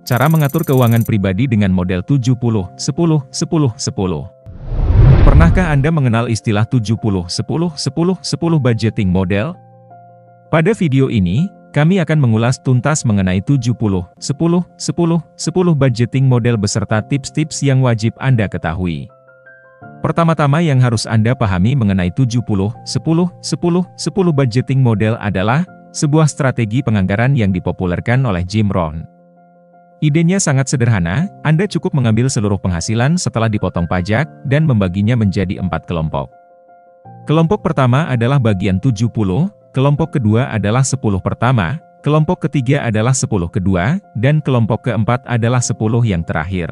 Cara mengatur keuangan pribadi dengan model 70-10-10-10. Pernahkah Anda mengenal istilah 70-10-10-10 budgeting model? Pada video ini, kami akan mengulas tuntas mengenai 70-10-10-10 budgeting model beserta tips-tips yang wajib Anda ketahui. Pertama-tama yang harus Anda pahami mengenai 70-10-10-10 budgeting model adalah sebuah strategi penganggaran yang dipopulerkan oleh Jim Rohn. Idenya sangat sederhana, Anda cukup mengambil seluruh penghasilan setelah dipotong pajak dan membaginya menjadi 4 kelompok. Kelompok pertama adalah bagian 70, kelompok kedua adalah 10 pertama, kelompok ketiga adalah 10 kedua, dan kelompok keempat adalah 10 yang terakhir.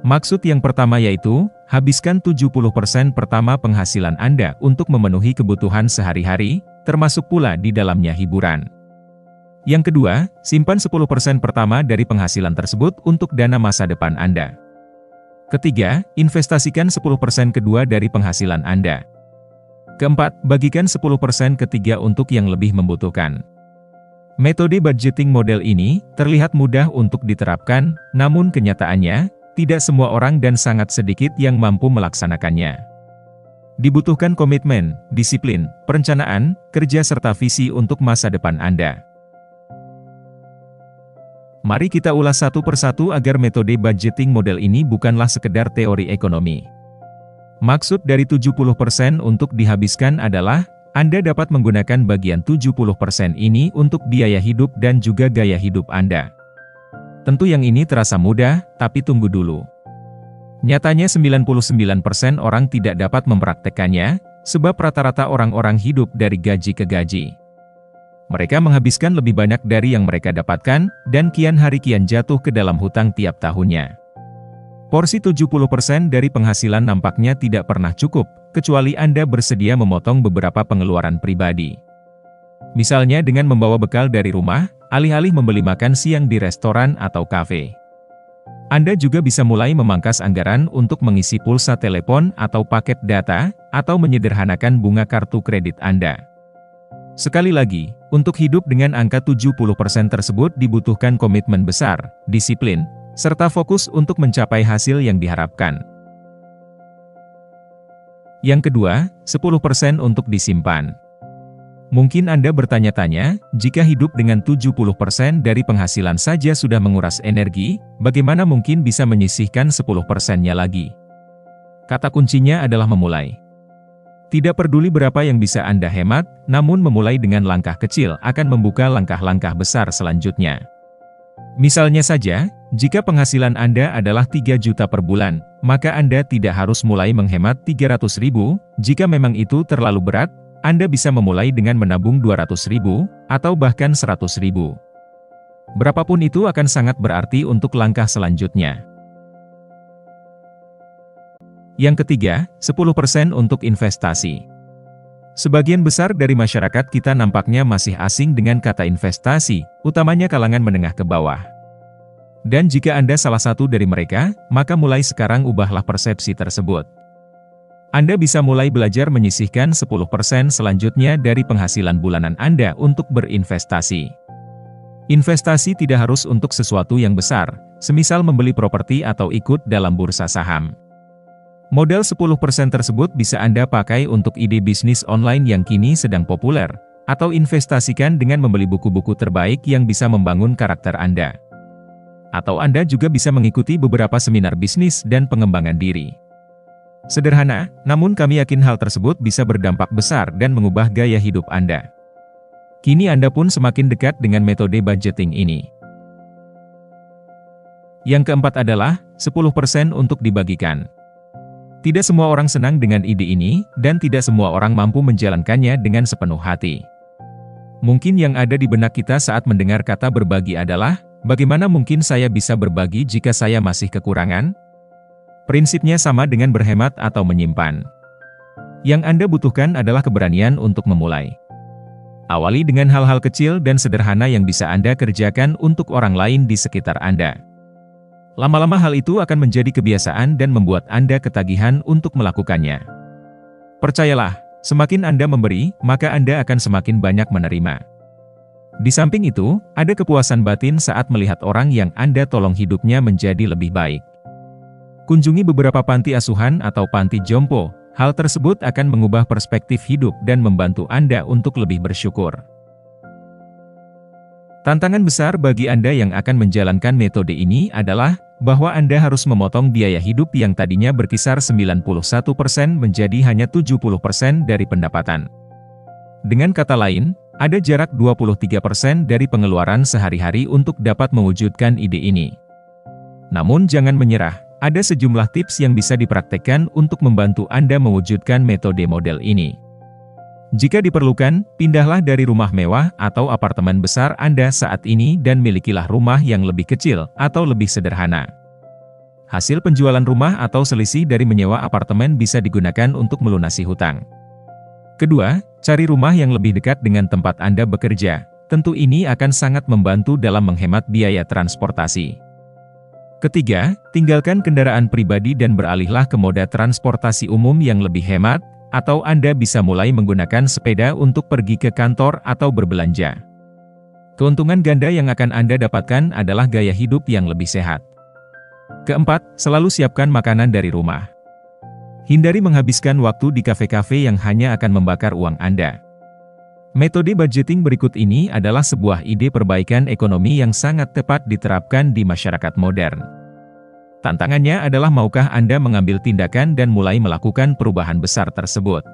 Maksud yang pertama yaitu, habiskan 70% pertama penghasilan Anda untuk memenuhi kebutuhan sehari-hari, termasuk pula di dalamnya hiburan. Yang kedua, simpan 10% pertama dari penghasilan tersebut untuk dana masa depan Anda. Ketiga, investasikan 10% kedua dari penghasilan Anda. Keempat, bagikan 10% ketiga untuk yang lebih membutuhkan. Metode budgeting model ini terlihat mudah untuk diterapkan, namun kenyataannya, tidak semua orang dan sangat sedikit yang mampu melaksanakannya. Dibutuhkan komitmen, disiplin, perencanaan, kerja serta visi untuk masa depan Anda. Mari kita ulas satu persatu agar metode budgeting model ini bukanlah sekedar teori ekonomi. Maksud dari 70% untuk dihabiskan adalah, Anda dapat menggunakan bagian 70% ini untuk biaya hidup dan juga gaya hidup Anda. Tentu yang ini terasa mudah, tapi tunggu dulu. Nyatanya 99% orang tidak dapat mempraktekannya, sebab rata-rata orang-orang hidup dari gaji ke gaji. Mereka menghabiskan lebih banyak dari yang mereka dapatkan, dan kian hari kian jatuh ke dalam hutang tiap tahunnya. Porsi 70% dari penghasilan nampaknya tidak pernah cukup, kecuali Anda bersedia memotong beberapa pengeluaran pribadi. Misalnya dengan membawa bekal dari rumah, alih-alih membeli makan siang di restoran atau kafe. Anda juga bisa mulai memangkas anggaran untuk mengisi pulsa telepon atau paket data, atau menyederhanakan bunga kartu kredit Anda. Sekali lagi, untuk hidup dengan angka 70% tersebut dibutuhkan komitmen besar, disiplin, serta fokus untuk mencapai hasil yang diharapkan. Yang kedua, 10% untuk disimpan. Mungkin Anda bertanya-tanya, jika hidup dengan 70% dari penghasilan saja sudah menguras energi, bagaimana mungkin bisa menyisihkan 10%-nya lagi? Kata kuncinya adalah memulai. Tidak peduli berapa yang bisa Anda hemat, namun memulai dengan langkah kecil akan membuka langkah-langkah besar selanjutnya. Misalnya saja, jika penghasilan Anda adalah 3 juta per bulan, maka Anda tidak harus mulai menghemat 300.000, jika memang itu terlalu berat, Anda bisa memulai dengan menabung 200.000, atau bahkan 100.000. Berapapun itu akan sangat berarti untuk langkah selanjutnya. Yang ketiga, 10% untuk investasi. Sebagian besar dari masyarakat kita nampaknya masih asing dengan kata investasi, utamanya kalangan menengah ke bawah. Dan jika Anda salah satu dari mereka, maka mulai sekarang ubahlah persepsi tersebut. Anda bisa mulai belajar menyisihkan 10% selanjutnya dari penghasilan bulanan Anda untuk berinvestasi. Investasi tidak harus untuk sesuatu yang besar, semisal membeli properti atau ikut dalam bursa saham. Modal 10% tersebut bisa Anda pakai untuk ide bisnis online yang kini sedang populer, atau investasikan dengan membeli buku-buku terbaik yang bisa membangun karakter Anda. Atau Anda juga bisa mengikuti beberapa seminar bisnis dan pengembangan diri. Sederhana, namun kami yakin hal tersebut bisa berdampak besar dan mengubah gaya hidup Anda. Kini Anda pun semakin dekat dengan metode budgeting ini. Yang keempat adalah, 10% untuk dibagikan. Tidak semua orang senang dengan ide ini, dan tidak semua orang mampu menjalankannya dengan sepenuh hati. Mungkin yang ada di benak kita saat mendengar kata berbagi adalah, bagaimana mungkin saya bisa berbagi jika saya masih kekurangan? Prinsipnya sama dengan berhemat atau menyimpan. Yang Anda butuhkan adalah keberanian untuk memulai. Awali dengan hal-hal kecil dan sederhana yang bisa Anda kerjakan untuk orang lain di sekitar Anda. Lama-lama hal itu akan menjadi kebiasaan dan membuat Anda ketagihan untuk melakukannya. Percayalah, semakin Anda memberi, maka Anda akan semakin banyak menerima. Di samping itu, ada kepuasan batin saat melihat orang yang Anda tolong hidupnya menjadi lebih baik. Kunjungi beberapa panti asuhan atau panti jompo. Hal tersebut akan mengubah perspektif hidup dan membantu Anda untuk lebih bersyukur. Tantangan besar bagi Anda yang akan menjalankan metode ini adalah bahwa Anda harus memotong biaya hidup yang tadinya berkisar 91% menjadi hanya 70% dari pendapatan. Dengan kata lain, ada jarak 23% dari pengeluaran sehari-hari untuk dapat mewujudkan ide ini. Namun jangan menyerah. Ada sejumlah tips yang bisa dipraktekkan untuk membantu Anda mewujudkan metode model ini. Jika diperlukan, pindahlah dari rumah mewah atau apartemen besar Anda saat ini dan milikilah rumah yang lebih kecil atau lebih sederhana. Hasil penjualan rumah atau selisih dari menyewa apartemen bisa digunakan untuk melunasi hutang. Kedua, cari rumah yang lebih dekat dengan tempat Anda bekerja. Tentu ini akan sangat membantu dalam menghemat biaya transportasi. Ketiga, tinggalkan kendaraan pribadi dan beralihlah ke moda transportasi umum yang lebih hemat, atau Anda bisa mulai menggunakan sepeda untuk pergi ke kantor atau berbelanja. Keuntungan ganda yang akan Anda dapatkan adalah gaya hidup yang lebih sehat. Keempat, selalu siapkan makanan dari rumah. Hindari menghabiskan waktu di kafe-kafe yang hanya akan membakar uang Anda. Metode budgeting berikut ini adalah sebuah ide perbaikan ekonomi yang sangat tepat diterapkan di masyarakat modern. Tantangannya adalah maukah Anda mengambil tindakan dan mulai melakukan perubahan besar tersebut.